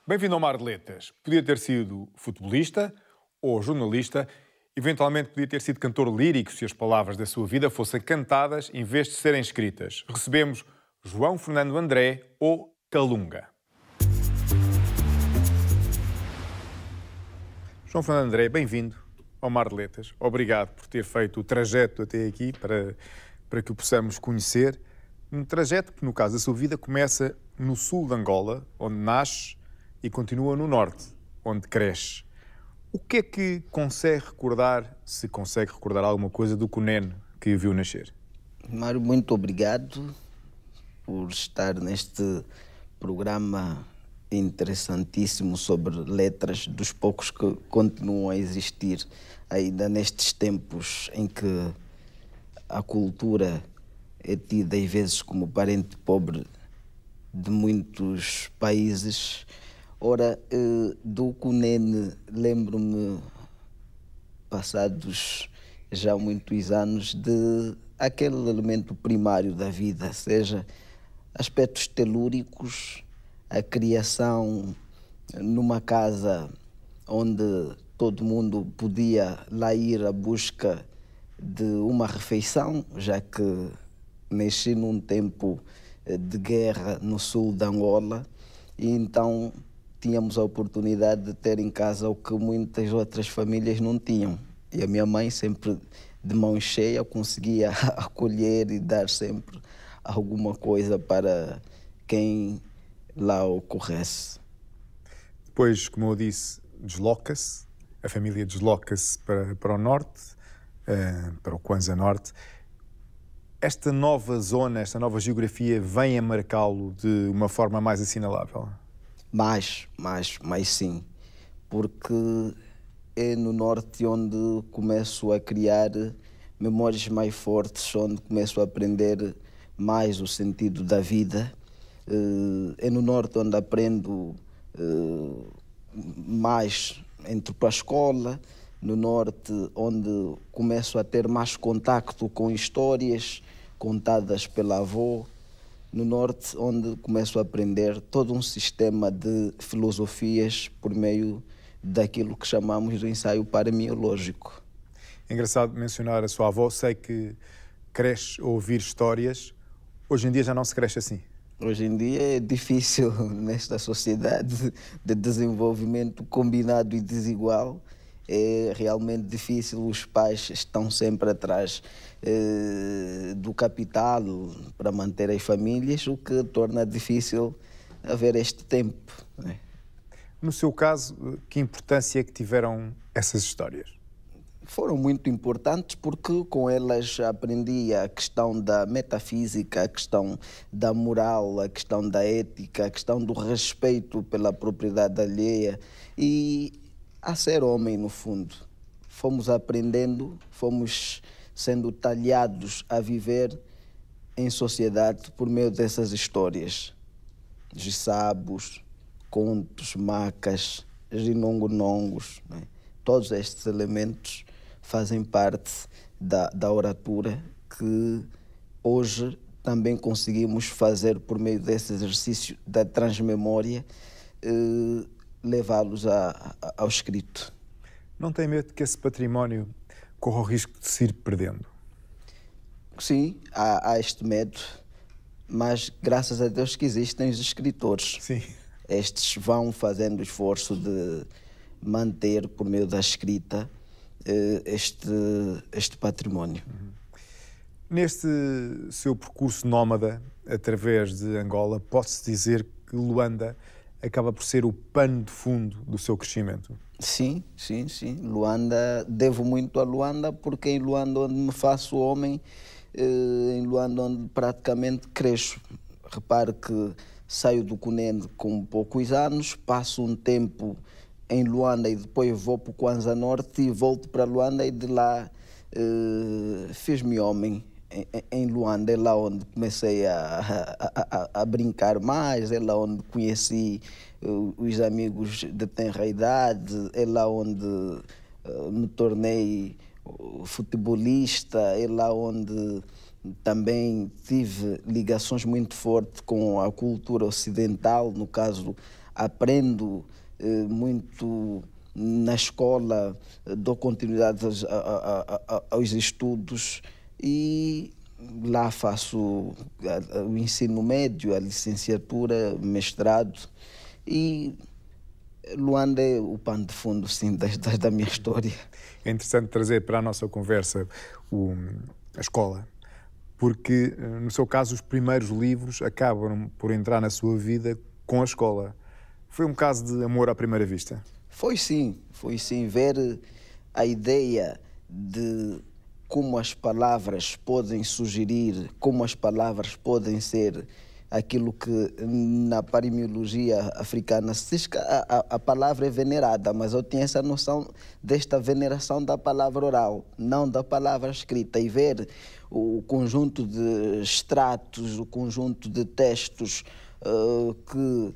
Bem-vindo ao Mar de Letras. Podia ter sido futebolista ou jornalista, eventualmente podia ter sido cantor lírico se as palavras da sua vida fossem cantadas em vez de serem escritas. Recebemos João Fernando André ou Calunga. João Fernando André, bem-vindo ao Mar de Letras. Obrigado por ter feito o trajeto até aqui para que o possamos conhecer. Um trajeto que, no caso da sua vida, começa no sul de Angola, onde nasce, e continua no norte, onde cresce. O que é que consegue recordar, se consegue recordar alguma coisa, do Cunene que o viu nascer? Mário, muito obrigado por estar neste programa interessantíssimo sobre letras, dos poucos que continuam a existir ainda nestes tempos em que a cultura é tida às vezes como parente pobre de muitos países. Ora, do Cunene lembro-me, passados já muitos anos, de aquele elemento primário da vida, seja aspectos telúricos, a criação numa casa onde todo mundo podia lá ir à busca de uma refeição, já que nasci num tempo de guerra no sul de Angola, e então tínhamos a oportunidade de ter em casa o que muitas outras famílias não tinham. E a minha mãe, sempre de mão cheia, conseguia acolher e dar sempre alguma coisa para quem lá ocorresse. Depois, como eu disse, desloca-se, a família desloca-se para o norte, para o Kwanza Norte. Esta nova zona, esta nova geografia vem a marcá-lo de uma forma mais assinalável? Mais sim, porque é no norte onde começo a criar memórias mais fortes, onde começo a aprender mais o sentido da vida. É no norte onde aprendo mais, entro para a escola, no norte onde começo a ter mais contacto com histórias contadas pela avó, no norte onde começo a aprender todo um sistema de filosofias por meio daquilo que chamamos de ensaio paremiológico. É engraçado mencionar a sua avó. Sei que cresce a ouvir histórias. Hoje em dia já não se cresce assim. Hoje em dia é difícil, nesta sociedade de desenvolvimento combinado e desigual, é realmente difícil. Os pais estão sempre atrás do capital para manter as famílias, o que torna difícil haver este tempo, né? No seu caso, que importância é que tiveram essas histórias? Foram muito importantes porque com elas aprendi a questão da metafísica, a questão da moral, a questão da ética, a questão do respeito pela propriedade alheia e a ser homem, no fundo. Fomos aprendendo, fomos sendo talhados a viver em sociedade por meio dessas histórias. Gissabos, contos, macas, ginongonongos, né? Todos estes elementos fazem parte da oratura que hoje também conseguimos fazer por meio desse exercício da transmemória, levá-los ao escrito. Não tem medo que esse património corra o risco de se ir perdendo? Sim, há este medo, mas graças a Deus que existem os escritores. Sim. Estes vão fazendo o esforço de manter, por meio da escrita, este património. Neste seu percurso nómada através de Angola, pode-se dizer que Luanda acaba por ser o pano de fundo do seu crescimento? Sim. Luanda, devo muito a Luanda, porque é em Luanda onde me faço homem, em Luanda onde praticamente cresço. Repare que saio do Cunene com poucos anos, passo um tempo em Luanda e depois vou para o Kwanza Norte e volto para Luanda e de lá fiz-me homem em Luanda. É lá onde comecei a brincar mais, é lá onde conheci os amigos de tenra idade, é lá onde me tornei futebolista, é lá onde também tive ligações muito fortes com a cultura ocidental, no caso aprendo muito na escola, dou continuidade aos estudos e lá faço o ensino médio, a licenciatura, mestrado e Luanda é o pano de fundo, sim, da minha história. É interessante trazer para a nossa conversa a escola, porque, no seu caso, os primeiros livros acabam por entrar na sua vida com a escola. Foi um caso de amor à primeira vista? Foi sim, ver a ideia de como as palavras podem sugerir, como as palavras podem ser aquilo que na parimiologia africana se diz que a palavra é venerada, mas eu tinha essa noção desta veneração da palavra oral, não da palavra escrita, e ver o conjunto de extratos, o conjunto de textos que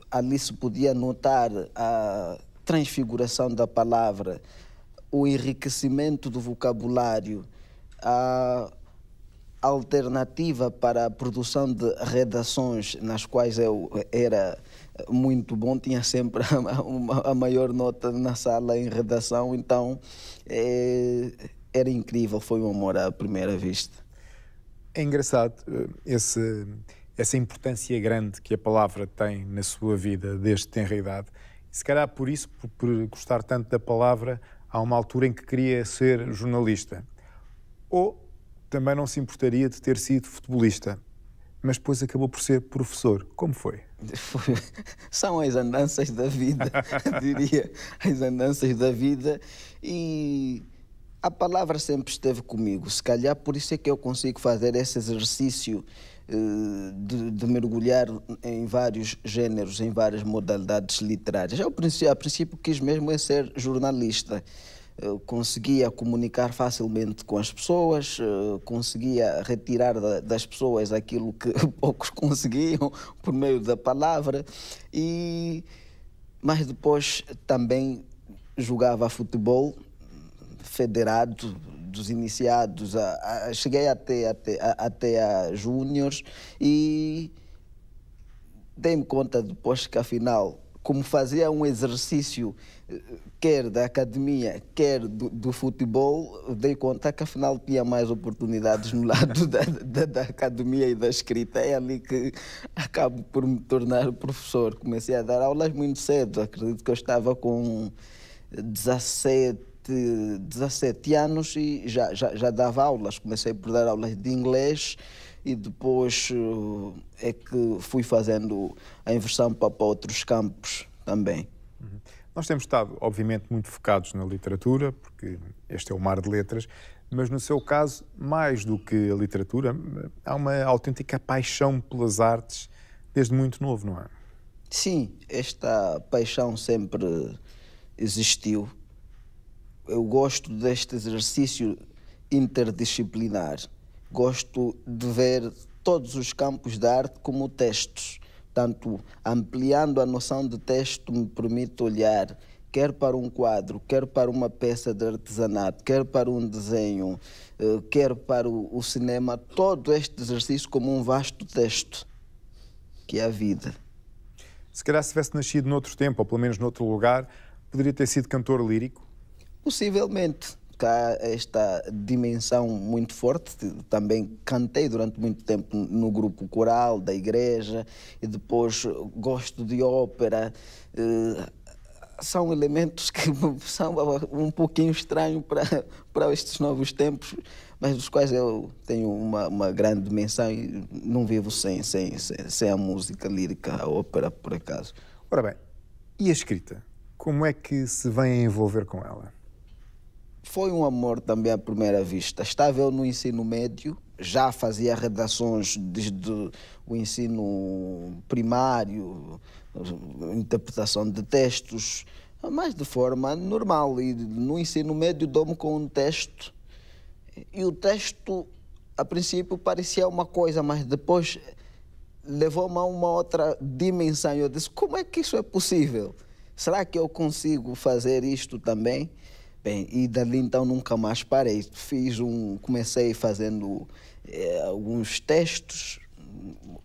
ali se podia notar a transfiguração da palavra, o enriquecimento do vocabulário, a alternativa para a produção de redações nas quais eu era muito bom, tinha sempre a maior nota na sala em redação, então era incrível, foi um amor à primeira vista. É engraçado essa importância grande que a palavra tem na sua vida desde tenra idade. Se calhar por isso, por gostar tanto da palavra, há uma altura em que queria ser jornalista. Ou também não se importaria de ter sido futebolista, mas depois acabou por ser professor. Como foi? São as andanças da vida, diria, as andanças da vida, e a palavra sempre esteve comigo. Se calhar por isso é que eu consigo fazer esse exercício de mergulhar em vários géneros, em várias modalidades literárias. Eu, a princípio, quis mesmo ser jornalista. Eu conseguia comunicar facilmente com as pessoas, conseguia retirar das pessoas aquilo que poucos conseguiam por meio da palavra, mas depois também jogava futebol federado, dos iniciados, cheguei até a júniores e dei-me conta depois que, afinal, como fazia um exercício quer da academia, quer do futebol, dei conta que, afinal, tinha mais oportunidades no lado da academia e da escrita. É ali que acabo por me tornar professor. Comecei a dar aulas muito cedo, acredito que eu estava com 17 anos e já dava aulas. Comecei por dar aulas de inglês e depois é que fui fazendo a inversão para outros campos também. Nós temos estado, obviamente, muito focados na literatura, porque este é o mar de letras, mas no seu caso, mais do que a literatura, há uma autêntica paixão pelas artes desde muito novo, não é? Sim, esta paixão sempre existiu. Eu gosto deste exercício interdisciplinar. Gosto de ver todos os campos da arte como textos. Tanto ampliando a noção de texto me permite olhar quer para um quadro, quer para uma peça de artesanato, quer para um desenho, quer para o cinema, todo este exercício como um vasto texto, que é a vida. Se calhar se tivesse nascido noutro tempo, ou pelo menos noutro lugar, poderia ter sido cantor lírico? Possivelmente. Há esta dimensão muito forte. Também cantei durante muito tempo no grupo coral da igreja e depois gosto de ópera. São elementos que são um pouquinho estranhos para estes novos tempos, mas dos quais eu tenho uma grande dimensão e não vivo sem a música lírica, a ópera, por acaso. Ora bem, e a escrita? Como é que se vem a envolver com ela? Foi um amor também à primeira vista. Estava eu no ensino médio, já fazia redações desde o ensino primário, interpretação de textos, mas de forma normal. E no ensino médio dou-me com um texto. E o texto, a princípio, parecia uma coisa, mas depois levou-me a uma outra dimensão. Eu disse, como é que isso é possível? Será que eu consigo fazer isto também? Bem, e dali então nunca mais parei. Comecei fazendo alguns textos,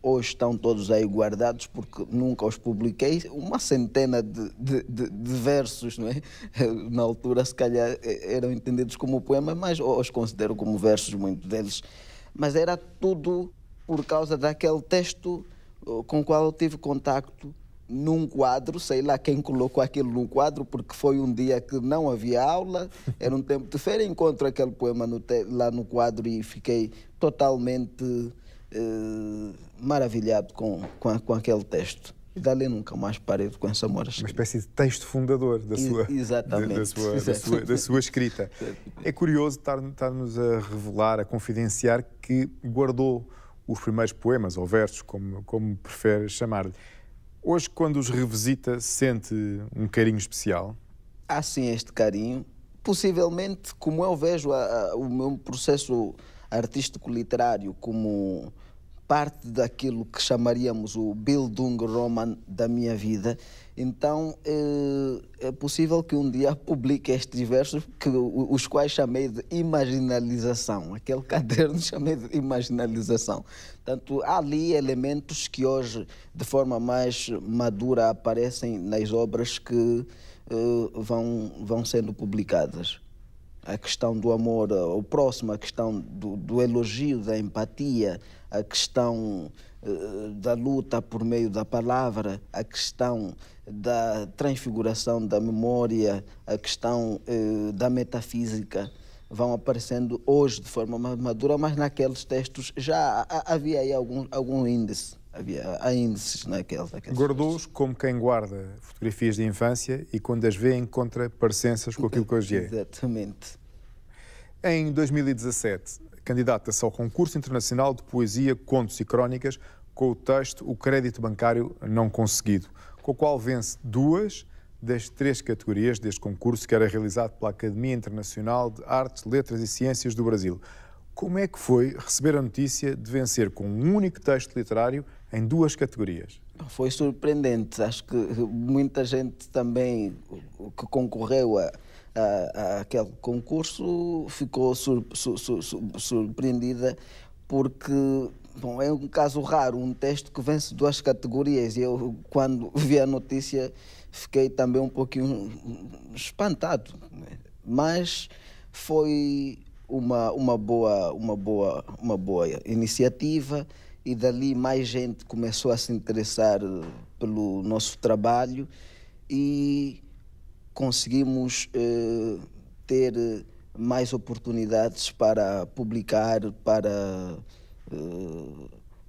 hoje estão todos aí guardados porque nunca os publiquei, uma centena de versos, não é? Na altura, se calhar, eram entendidos como poema, mas os considero como versos, muitos deles. Mas era tudo por causa daquele texto com o qual eu tive contacto num quadro, sei lá quem colocou aquilo num quadro, porque foi um dia que não havia aula, era um tempo de feira, encontro aquele poema lá no quadro e fiquei totalmente maravilhado com aquele texto. E dali nunca mais parei com essa amor. Uma espécie de texto fundador da sua, da sua escrita. É curioso estar-nos a revelar, a confidenciar que guardou os primeiros poemas ou versos, como prefere chamar-lhe. Hoje, quando os revisita, sente um carinho especial? Há sim este carinho. Possivelmente, como eu vejo o meu processo artístico-literário como parte daquilo que chamaríamos o Bildungsroman da minha vida, então é possível que um dia publique estes versos, os quais chamei de imaginalização. Aquele caderno chamei de imaginalização. Portanto, há ali elementos que hoje, de forma mais madura, aparecem nas obras que vão sendo publicadas. A questão do amor ao próximo, a questão do elogio, da empatia, a questão da luta por meio da palavra, a questão da transfiguração da memória, a questão da metafísica, vão aparecendo hoje de forma mais madura, mas naqueles textos já havia aí algum índice. Há índices naqueles Guardou-os como quem guarda fotografias de infância e quando as vê encontra parecenças com aquilo que hoje é. Exatamente. Em 2017, candidata-se ao Concurso Internacional de Poesia, Contos e Crónicas com o texto O Crédito Bancário Não Conseguido, com o qual vence 2 das 3 categorias deste concurso que era realizado pela Academia Internacional de Artes, Letras e Ciências do Brasil. Como é que foi receber a notícia de vencer com um único texto literário em 2 categorias? Foi surpreendente. Acho que muita gente também que concorreu àquele concurso ficou surpreendida porque, bom, é um caso raro, um texto que vence 2 categorias. E eu, quando vi a notícia, fiquei também um pouquinho espantado. Mas foi uma boa iniciativa e dali mais gente começou a se interessar pelo nosso trabalho e conseguimos ter mais oportunidades para publicar, para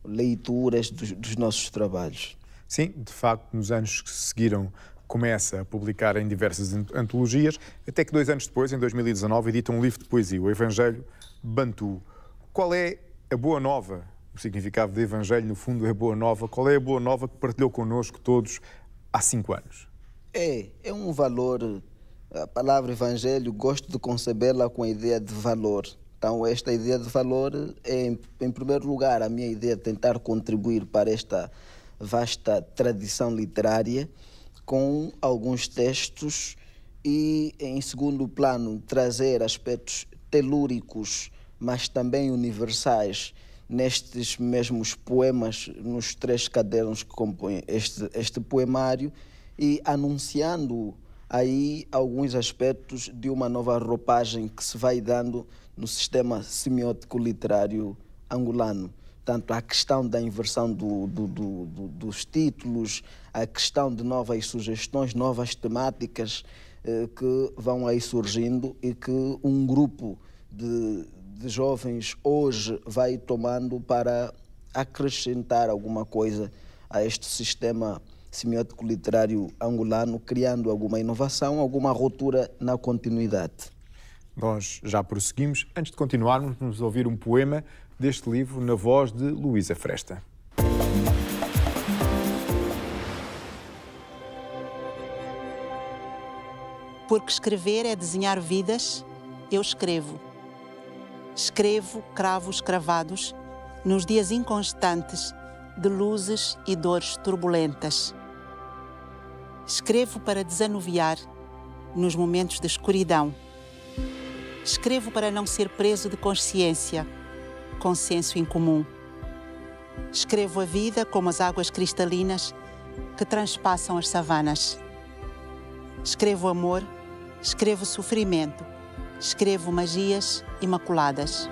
leituras dos nossos trabalhos. Sim, de facto, nos anos que se seguiram começa a publicar em diversas antologias, até que 2 anos depois, em 2019, edita um livro de poesia, o Evangelho Bantu. Qual é a boa nova? O significado de Evangelho, no fundo, é boa nova. Qual é a boa nova que partilhou connosco todos há 5 anos? É um valor. A palavra Evangelho, gosto de concebê-la com a ideia de valor. Então, esta ideia de valor é, em primeiro lugar, a minha ideia de tentar contribuir para esta vasta tradição literária com alguns textos e, em segundo plano, trazer aspectos telúricos, mas também universais, nestes mesmos poemas, nos 3 cadernos que compõem este poemário e anunciando aí alguns aspectos de uma nova roupagem que se vai dando no sistema semiótico literário angolano. Tanto a questão da inversão dos títulos, a questão de novas sugestões, novas temáticas que vão aí surgindo e que um grupo de jovens hoje vai tomando para acrescentar alguma coisa a este sistema semiótico literário angolano, criando alguma inovação, alguma ruptura na continuidade. Nós já prosseguimos. Antes de continuarmos, vamos ouvir um poema deste livro na voz de Luísa Fresta. Porque escrever é desenhar vidas, eu escrevo. Escrevo cravos cravados nos dias inconstantes de luzes e dores turbulentas. Escrevo para desanuviar nos momentos de escuridão. Escrevo para não ser preso de consciência, consenso incomum. Escrevo a vida como as águas cristalinas que transpassam as savanas. Escrevo amor, escrevo sofrimento, escrevo magias imaculadas.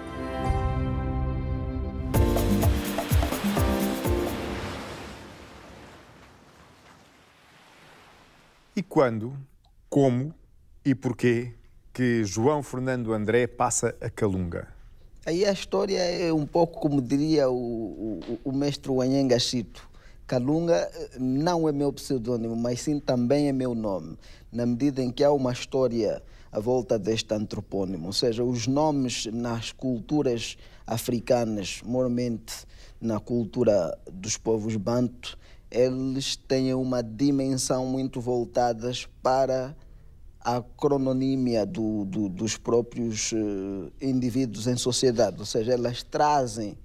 E quando, como e porquê que João Fernando André passa a Calunga? Aí a história é um pouco como diria o mestre Wanhenga Chito. Calunga não é meu pseudônimo, mas sim também é meu nome, na medida em que há uma história à volta deste antropônimo. Ou seja, os nomes nas culturas africanas, moralmente na cultura dos povos banto, eles têm uma dimensão muito voltadas para a crononímia dos próprios indivíduos em sociedade. Ou seja, elas trazem,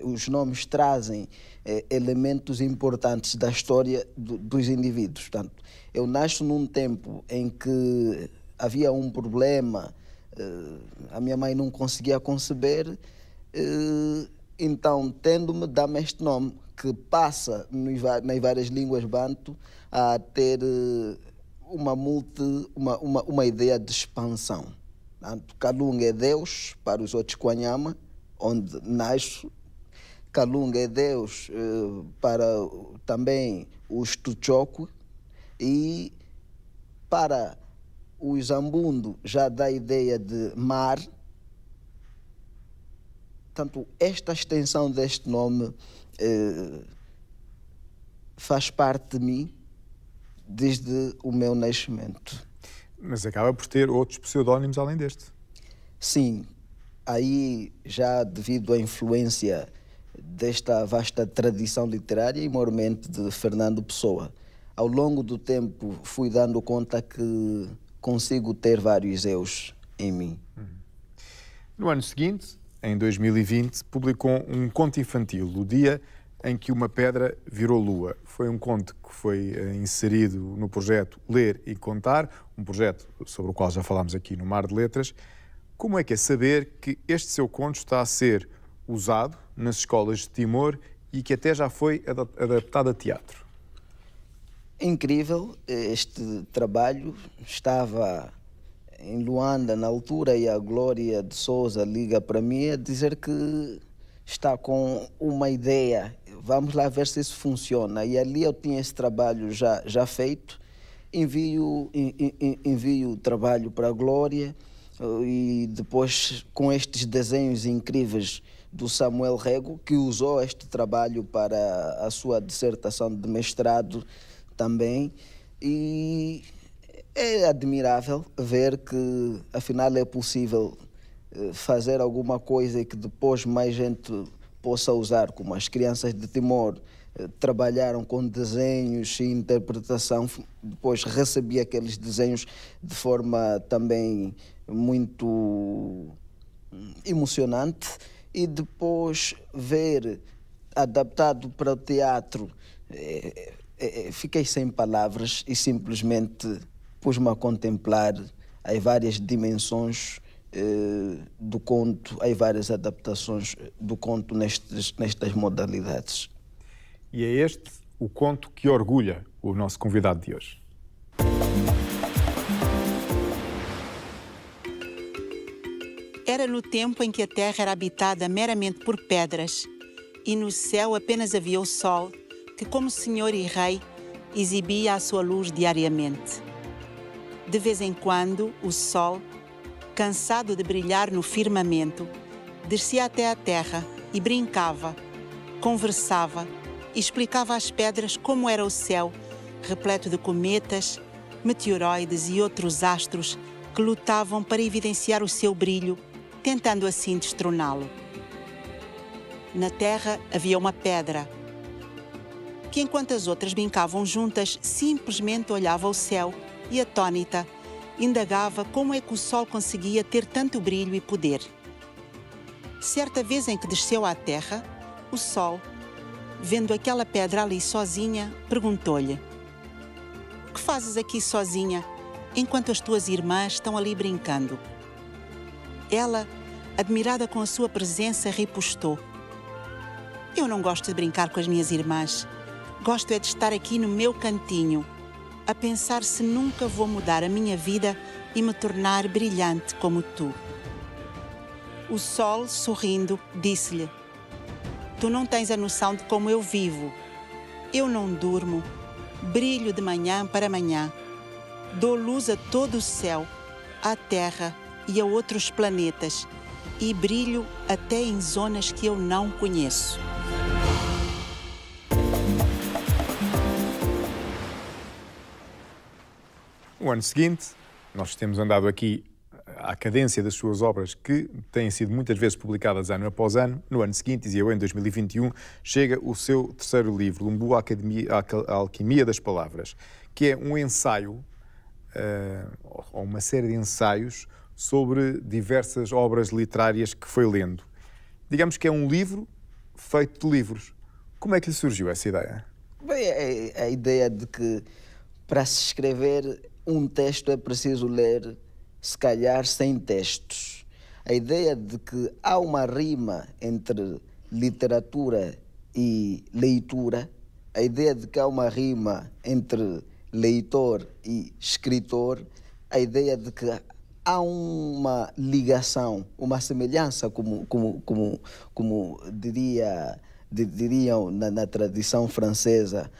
os nomes trazem elementos importantes da história dos indivíduos. Portanto, eu nasço num tempo em que havia um problema, a minha mãe não conseguia conceber, então, tendo-me, dá-me este nome, que passa nas várias línguas banto a ter uma ideia de expansão. Portanto, Calunga é Deus para os outros Kwanyama, onde nasço. Calunga é Deus para também os Tuchoco, e para o Zambundo já dá a ideia de mar. Portanto, esta extensão deste nome faz parte de mim desde o meu nascimento. Mas acaba por ter outros pseudónimos além deste. Sim, aí já devido à influência desta vasta tradição literária e moralmente de Fernando Pessoa. Ao longo do tempo fui dando conta que consigo ter vários eus em mim. No ano seguinte, em 2020, publicou um conto infantil, O Dia em que uma Pedra Virou Lua. Foi um conto que foi inserido no projeto Ler e Contar, um projeto sobre o qual já falámos aqui no Mar de Letras. Como é que é saber que este seu conto está a ser usado nas escolas de Timor e que até já foi adaptado a teatro? Incrível, este trabalho estava em Luanda na altura e a Glória de Souza liga para mim a dizer que está com uma ideia, vamos lá ver se isso funciona. E ali eu tinha esse trabalho já feito, envio o trabalho para a Glória e depois com estes desenhos incríveis do Samuel Rego, que usou este trabalho para a sua dissertação de mestrado também, e é admirável ver que afinal é possível fazer alguma coisa e que depois mais gente possa usar, como as crianças de Timor trabalharam com desenhos e interpretação, depois recebi aqueles desenhos de forma também muito emocionante, e depois ver adaptado para o teatro, fiquei sem palavras e simplesmente pus-me a contemplar as várias dimensões do conto, as várias adaptações do conto nestas modalidades. E é este o conto que orgulha o nosso convidado de hoje. Era no tempo em que a terra era habitada meramente por pedras e no céu apenas havia o sol, que como senhor e rei exibia a sua luz diariamente. De vez em quando, o sol, cansado de brilhar no firmamento, descia até à terra e brincava, conversava e explicava às pedras como era o céu, repleto de cometas, meteoroides e outros astros que lutavam para evidenciar o seu brilho, tentando assim destroná-lo. Na terra havia uma pedra, que enquanto as outras brincavam juntas, simplesmente olhava o céu e, atônita, indagava como é que o sol conseguia ter tanto brilho e poder. Certa vez em que desceu à terra, o sol, vendo aquela pedra ali sozinha, perguntou-lhe: "O que fazes aqui sozinha, enquanto as tuas irmãs estão ali brincando?" Ela, admirada com a sua presença, ripostou: Eu não gosto de brincar com as minhas irmãs. Gosto é de estar aqui no meu cantinho, a pensar se nunca vou mudar a minha vida e me tornar brilhante como tu. O sol, sorrindo, disse-lhe: Tu não tens a noção de como eu vivo. Eu não durmo, brilho de manhã para manhã. Dou luz a todo o céu, à terra e a outros planetas, e brilho até em zonas que eu não conheço. No ano seguinte, nós temos andado aqui à cadência das suas obras, que têm sido muitas vezes publicadas ano após ano. No ano seguinte, dizia eu, em 2021, chega o seu terceiro livro, Lumbu, a Alquimia das Palavras, que é um ensaio, ou uma série de ensaios, sobre diversas obras literárias que foi lendo. Digamos que é um livro feito de livros. Como é que lhe surgiu essa ideia? Bem, a ideia de que para se escrever um texto é preciso ler, se calhar, 100 textos. A ideia de que há uma rima entre literatura e leitura, a ideia de que há uma rima entre leitor e escritor, a ideia de que há uma ligação, uma semelhança, como diriam na tradição francesa,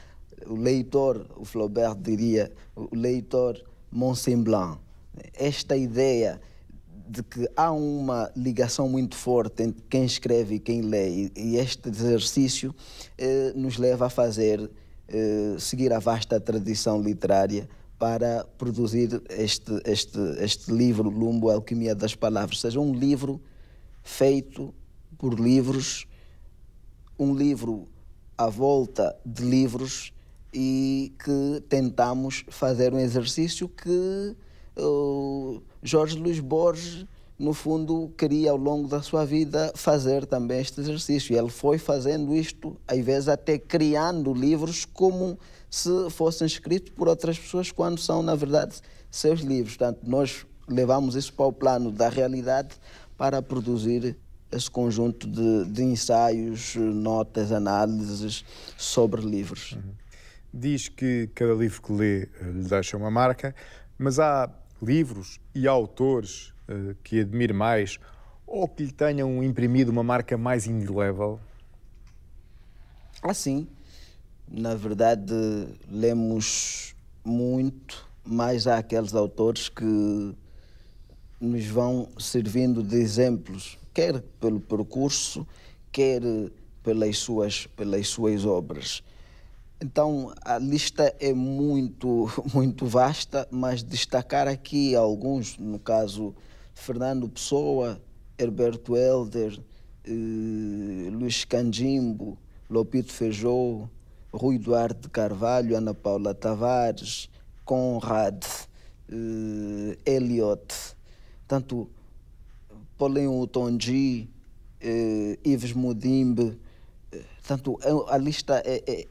o leitor, o Flaubert diria, o leitor mon semblant. Esta ideia de que há uma ligação muito forte entre quem escreve e quem lê, e este exercício nos leva a seguir a vasta tradição literária para produzir este livro, Lumbu, a Alquimia das Palavras. Ou seja, um livro feito por livros, um livro à volta de livros, e que tentamos fazer um exercício que Jorge Luís Borges, no fundo, queria ao longo da sua vida fazer também este exercício. E ele foi fazendo isto, às vezes até criando livros como se fossem escritos por outras pessoas, quando são, na verdade, seus livros. Portanto, nós levamos isso para o plano da realidade para produzir esse conjunto de ensaios, notas, análises sobre livros. Diz que cada livro que lê lhe deixa uma marca, mas há livros e autores que admire mais ou que lhe tenham imprimido uma marca mais indelével? Sim. Na verdade, lemos muito, mas há aqueles autores que nos vão servindo de exemplos, quer pelo percurso, quer pelas suas obras. Então, a lista é muito vasta, mas destacar aqui alguns, no caso, Fernando Pessoa, Herberto Helder, Luís Canjimbo, Lopito Feijó, Rui Duarte de Carvalho, Ana Paula Tavares, Conrad, Eliot, tanto Paulinho Otonji, Yves Mudimbe. Portanto, a lista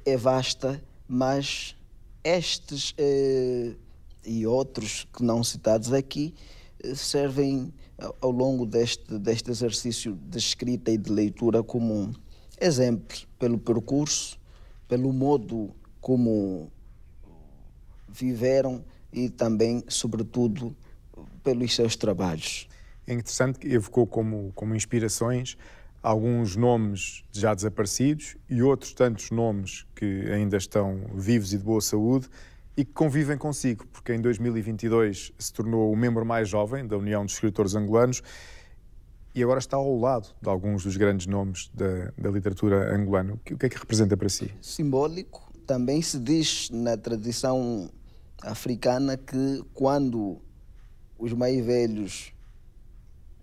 é vasta, mas estes e outros que não citados aqui servem ao longo deste exercício de escrita e de leitura como exemplos, pelo percurso, pelo modo como viveram e também, sobretudo, pelos seus trabalhos. É interessante que evocou como inspirações alguns nomes já desaparecidos e outros tantos nomes que ainda estão vivos e de boa saúde e que convivem consigo, porque em 2022 se tornou o membro mais jovem da União dos Escritores Angolanos e agora está ao lado de alguns dos grandes nomes da literatura angolana. O que é que representa para si? Simbólico. Também se diz na tradição africana que quando os mais velhos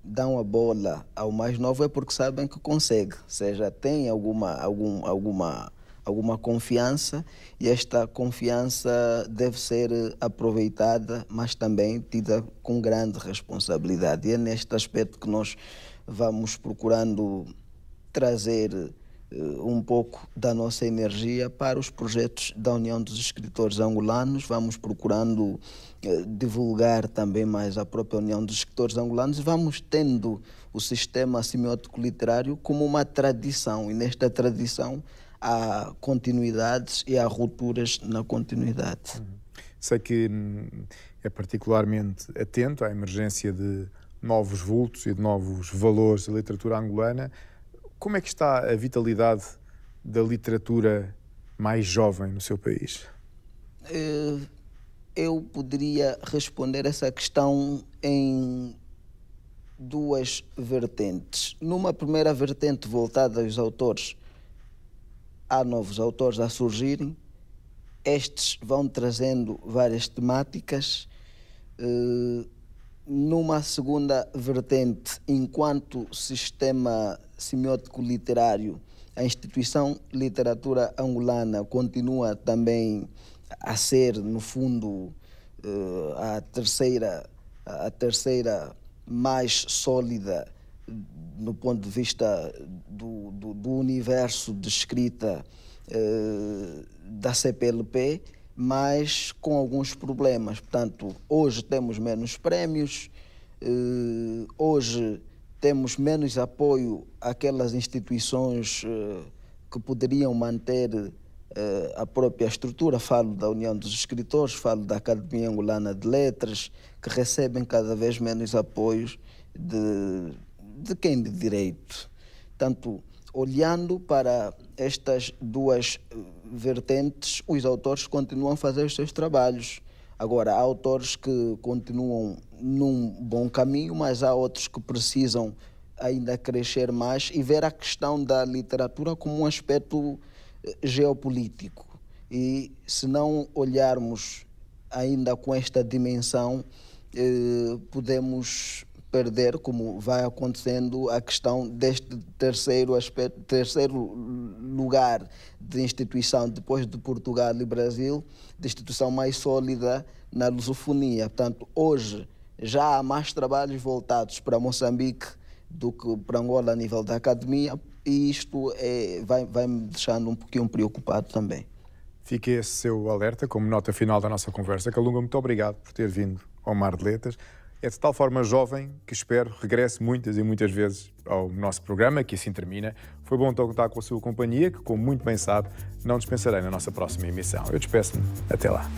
dão a bola ao mais novo é porque sabem que consegue, ou seja, tem alguma confiança, e esta confiança deve ser aproveitada, mas também tida com grande responsabilidade. E é neste aspecto que nós vamos procurando trazer um pouco da nossa energia para os projetos da União dos Escritores Angolanos. Vamos procurando divulgar também mais a própria União dos Escritores Angolanos e vamos tendo o sistema semiótico literário como uma tradição, e nesta tradição há continuidades e há rupturas na continuidade. Sei que é particularmente atento à emergência de novos vultos e de novos valores da literatura angolana. Como é que está a vitalidade da literatura mais jovem no seu país? Eu poderia responder essa questão em duas vertentes. Numa primeira vertente voltada aos autores, há novos autores a surgirem. Estes vão trazendo várias temáticas. Numa segunda vertente, enquanto sistema semiótico literário, a instituição literatura angolana continua também a ser, no fundo, a terceira mais sólida no ponto de vista do universo de escrita da CPLP, mas com alguns problemas. Portanto, hoje temos menos prémios, hoje temos menos apoio àquelas instituições que poderiam manter a própria estrutura. Falo da União dos Escritores, falo da Academia Angolana de Letras, que recebem cada vez menos apoios de quem de direito. Portanto, olhando para estas duas vertentes, os autores continuam a fazer os seus trabalhos. Agora, há autores que continuam num bom caminho, mas há outros que precisam ainda crescer mais e ver a questão da literatura como um aspecto geopolítico. E se não olharmos ainda com esta dimensão, podemos perder, como vai acontecendo, a questão deste terceiro lugar de instituição, depois de Portugal e Brasil, de instituição mais sólida na lusofonia. Portanto, hoje já há mais trabalhos voltados para Moçambique do que para Angola a nível da academia, e isto vai me deixando um pouquinho preocupado também. Fica esse seu alerta como nota final da nossa conversa. Calunga, muito obrigado por ter vindo ao Mar de Letras. É de tal forma jovem que espero regresse muitas e muitas vezes ao nosso programa, que assim termina. Foi bom contar com a sua companhia, que, como muito bem sabe, não dispensarei na nossa próxima emissão. Eu despeço-me. Até lá.